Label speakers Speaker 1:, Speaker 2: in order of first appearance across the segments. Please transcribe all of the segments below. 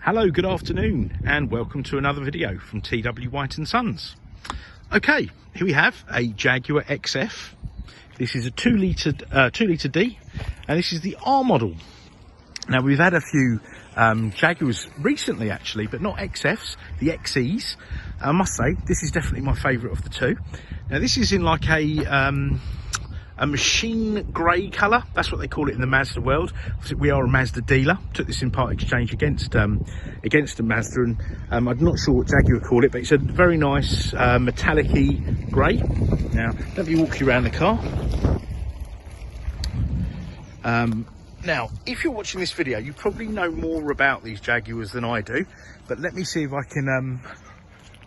Speaker 1: Hello, good afternoon, and welcome to another video from TW White & Sons. Okay, here we have a Jaguar XF. This is a 2 litre D, and this is the R model. Now, we've had a few Jaguars recently, actually, but not XFs, the XEs. I must say, this is definitely my favourite of the two. Now, this is in like a machine grey colour. That's what they call it in the Mazda world. We are a Mazda dealer. Took this in part exchange against a Mazda, and I'm not sure what Jaguar call it, but it's a very nice metallic-y grey. Now, let me walk you around the car. Now, if you're watching this video, you probably know more about these Jaguars than I do, but let me see if I can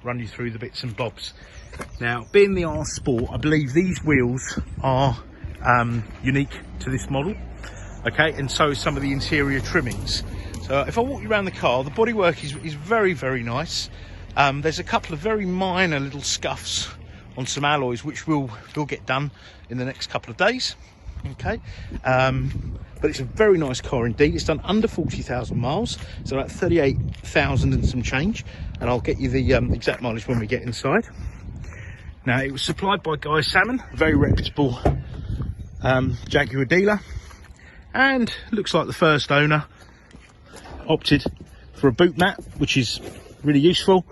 Speaker 1: run you through the bits and bobs. Now, being the R Sport, I believe these wheels are unique to this model, okay, and so is some of the interior trimmings. So if I walk you around the car, the bodywork is very, very nice. There's a couple of very minor little scuffs on some alloys, which will get done in the next couple of days, okay. But it's a very nice car indeed. It's done under 40,000 miles, so about 38,000 and some change, and I'll get you the exact mileage when we get inside. Now, it was supplied by Guy Salmon, a very reputable Jaguar dealer, and looks like the first owner opted for a boot mat, which is really useful.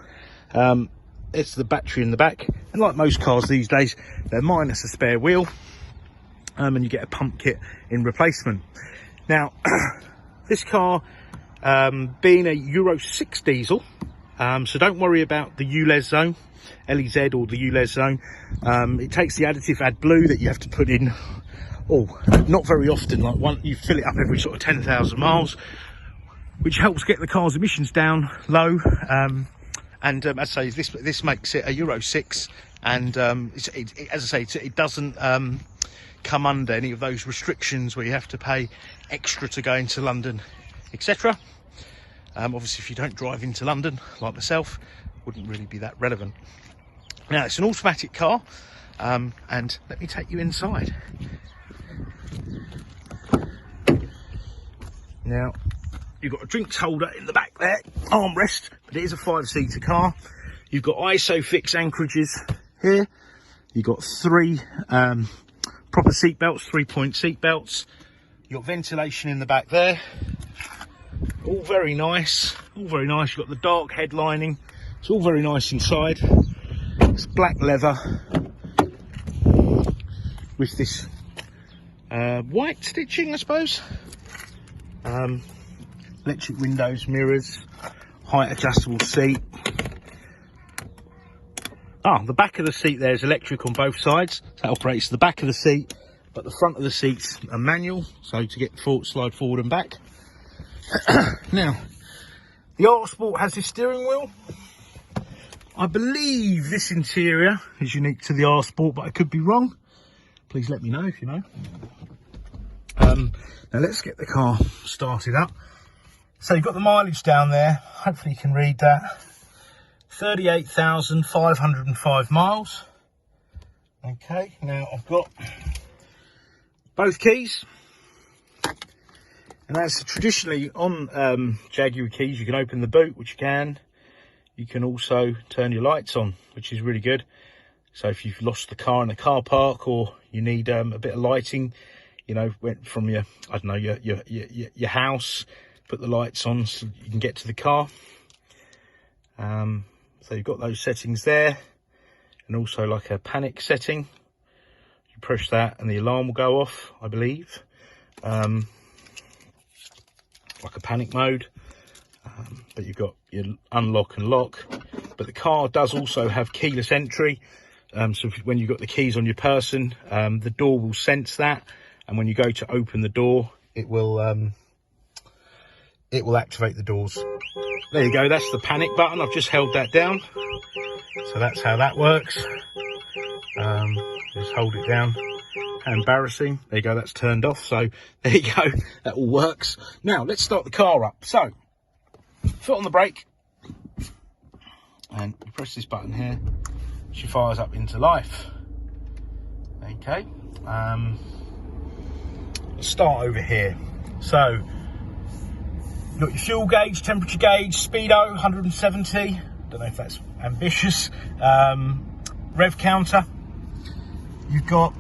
Speaker 1: It's the battery in the back, and like most cars these days, they're minus a spare wheel, and you get a pump kit in replacement. Now, this car being a Euro 6 diesel, so don't worry about the ULEZ zone, LEZ or the ULEZ zone. It takes the additive AdBlue that you have to put in, not very often, like you fill it up every sort of 10,000 miles, which helps get the car's emissions down low. And as I say, this makes it a Euro 6, and as I say, it doesn't come under any of those restrictions where you have to pay extra to go into London, etc. Obviously, if you don't drive into London like myself, wouldn't really be that relevant. Now, it's an automatic car, and let me take you inside. Now, you've got a drinks holder in the back there, armrest, but it is a 5-seater car. You've got ISOFIX anchorages here. You've got three proper seat belts, 3-point seat belts. You've got ventilation in the back there. All very nice, all very nice. You've got the dark headlining. It's all very nice inside. It's black leather with this white stitching, I suppose. Electric windows, mirrors, height adjustable seat. The back of the seat there is electric on both sides. That operates the back of the seat, but the front of the seat's a manual, so to get slide forward and back. Now, the R Sport has this steering wheel. I believe this interior is unique to the R Sport, but I could be wrong. Please let me know if you know. Now let's get the car started up. So you've got the mileage down there. Hopefully you can read that. 38,505 miles. Okay, now I've got both keys. And that's traditionally on Jaguar keys, you can open the boot, which you can. You can also turn your lights on, which is really good. So if you've lost the car in a car park, or you need a bit of lighting, you know, went from your, I don't know, your house, put the lights on so you can get to the car. So you've got those settings there, and also like a panic setting. You press that and the alarm will go off, I believe. Like a panic mode. But you've got your unlock and lock. But the car does also have keyless entry. So when you've got the keys on your person, the door will sense that, and when you go to open the door, it will activate the doors. There you go, that's the panic button. I've just held that down, so that's how that works. Just hold it down. How embarrassing. There you go, that's turned off. So there you go, that all works. Now let's start the car up. So foot on the brake, and you press this button here. She fires up into life. Okay, let's start over here. So You've got your fuel gauge, temperature gauge, speedo, 170. Don't know if that's ambitious. Rev counter. You've got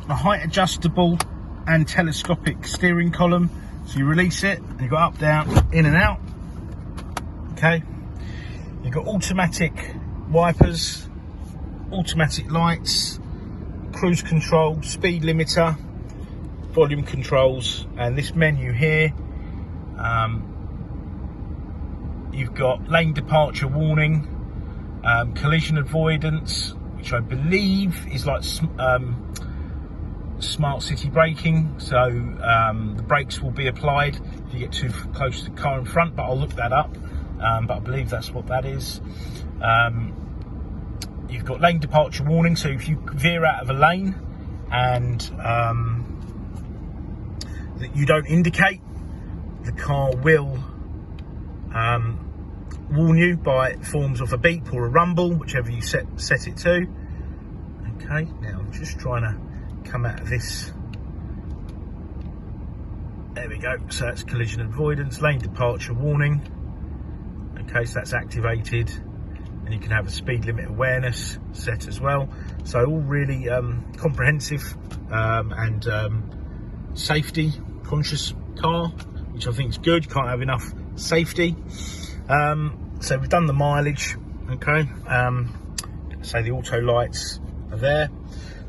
Speaker 1: a height adjustable and telescopic steering column. So you release it, and you've got up, down, in and out. Okay. You've got automatic wipers, automatic lights, cruise control, speed limiter, volume controls, and this menu here. You've got lane departure warning, collision avoidance, which I believe is like smart city braking, so the brakes will be applied if you get too close to the car in front, but I'll look that up, but I believe that's what that is. You've got lane departure warning, so if you veer out of a lane and that you don't indicate, the car will warn you by forms of a beep or a rumble, whichever you set it to. Okay, now I'm just trying to come out of this. There we go. So that's collision avoidance, lane departure warning. Okay, so that's activated, and you can have a speed limit awareness set as well. So all really comprehensive and safety conscious car, which I think is good. You can't have enough safety. So we've done the mileage. Okay, so the auto lights are there.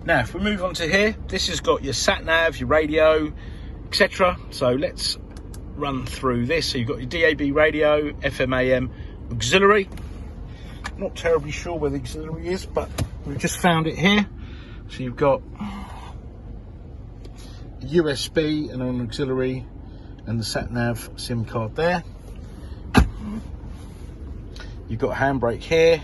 Speaker 1: Now if we move on to here, this has got your sat nav, your radio, etc. So let's run through this. So you've got your DAB radio, FM AM, auxiliary. Not terribly sure where the auxiliary is, but we've just found it here. So you've got a USB and an auxiliary and the sat nav SIM card there. You've got a handbrake here,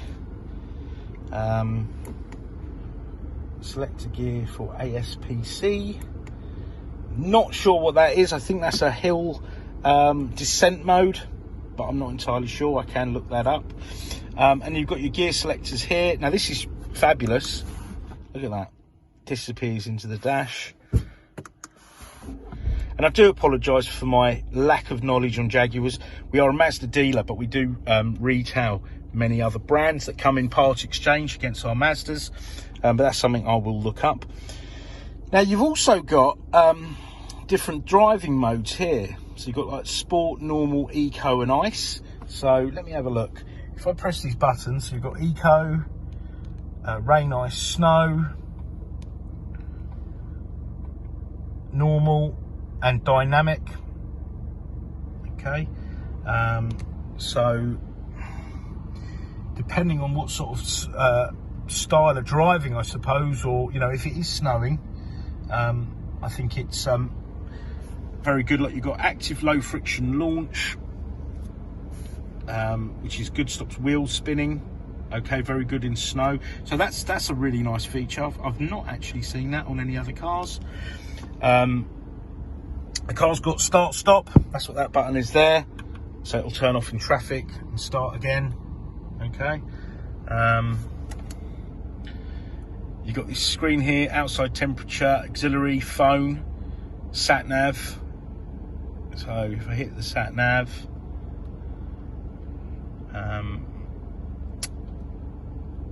Speaker 1: selector gear for ASPC. Not sure what that is. I think that's a hill descent mode, but I'm not entirely sure. I can look that up. And you've got your gear selectors here. Now this is fabulous. Look at that. Disappears into the dash. And I do apologise for my lack of knowledge on Jaguars. We are a Mazda dealer, but we do retail many other brands that come in part exchange against our Mazdas. But that's something I will look up. Now you've also got different driving modes here. So you've got like sport, normal, eco and ice. So let me have a look. If I press these buttons, so you've got eco, rain, ice, snow, normal and dynamic. Okay, so depending on what sort of style of driving, I suppose, or you know, if it is snowing, I think it's very good. Like you've got active low friction launch, which is good, stops wheels spinning. Okay, very good in snow. So that's a really nice feature. I've not actually seen that on any other cars. The car's got start stop. That's what that button is there. So it'll turn off in traffic and start again. Okay. You've got this screen here, outside temperature, auxiliary, phone, sat nav. So if I hit the sat nav,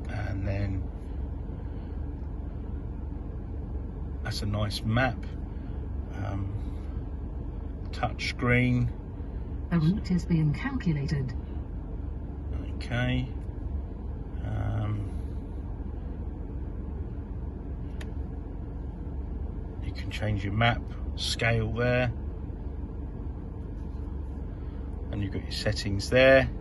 Speaker 1: and then that's a nice map. Touch screen.
Speaker 2: A route is being calculated.
Speaker 1: Okay. You can change your map scale there, and you've got your settings there.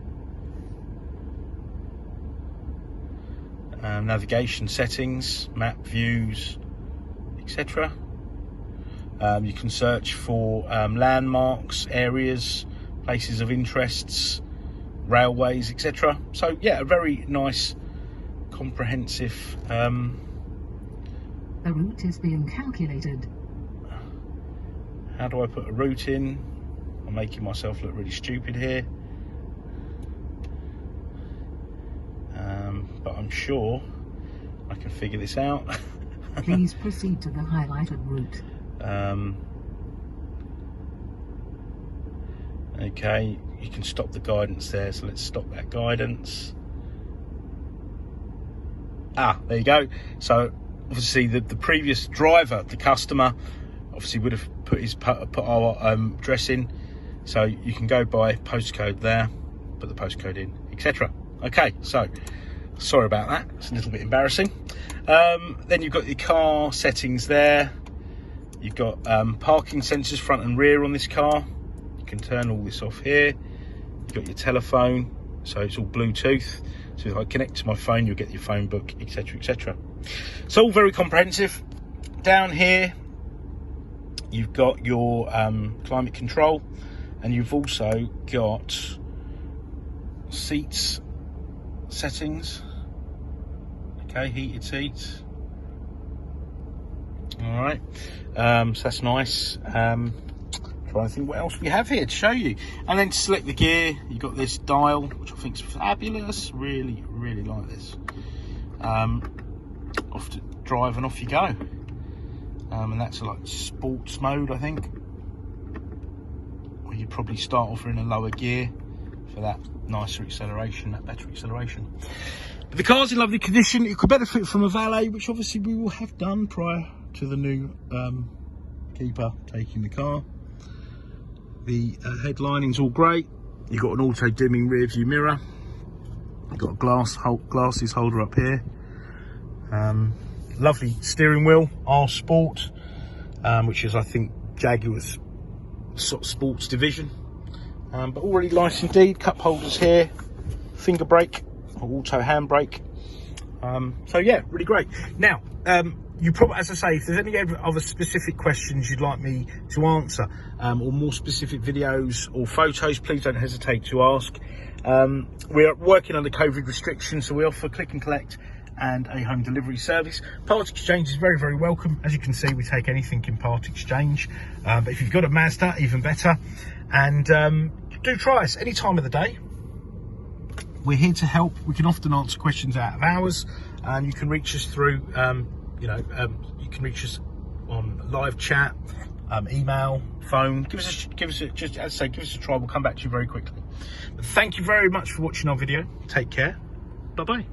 Speaker 1: Navigation settings, map views, etc. You can search for landmarks, areas, places of interests, railways, etc. So yeah, a very nice, comprehensive.
Speaker 2: A route is being calculated.
Speaker 1: How do I put a route in? I'm making myself look really stupid here. But I'm sure I can figure this out.
Speaker 2: Please proceed to the highlighted route.
Speaker 1: Okay, you can stop the guidance there, so let's stop that guidance. There you go. So obviously the previous driver, the customer, obviously would have put our address in, so you can go by postcode there, put the postcode in, etc. Okay, so sorry about that, it's a little bit embarrassing. Then you've got your car settings there. You've got parking sensors front and rear on this car. You can turn all this off here. You've got your telephone, so it's all Bluetooth. So if I connect to my phone, you'll get your phone book, etc, etc. So all very comprehensive. Down here, you've got your climate control, and you've also got seats settings. Okay, heated seats. All right, so that's nice. Trying to think what else we have here to show you. And then to select the gear, you've got this dial, which I think is fabulous. Really, really like this. Off to drive and off you go. And that's like sports mode, I think. Or you'd probably start off in a lower gear for that nicer acceleration, that better acceleration. But the car's in lovely condition. It could benefit from a valet, which obviously we will have done prior to the new keeper taking the car. The headlining's all great. You've got an auto dimming rear view mirror. You've got a glasses holder up here. Lovely steering wheel, R Sport, which is I think Jaguar's sort of sports division. But all really nice indeed. Cup holders here, finger brake, auto handbrake. So yeah, really great. Now, you probably, as I say, if there's any other specific questions you'd like me to answer, or more specific videos or photos, please don't hesitate to ask. We're working under COVID restrictions, so we offer click and collect and a home delivery service. Part exchange is very, very welcome. As you can see, we take anything in part exchange. But if you've got a Mazda, even better. And do try us any time of the day. We're here to help. We can often answer questions out of hours, and you can reach us through, you can reach us on live chat, email, phone. Give us a try. We'll come back to you very quickly. But thank you very much for watching our video. Take care. Bye bye.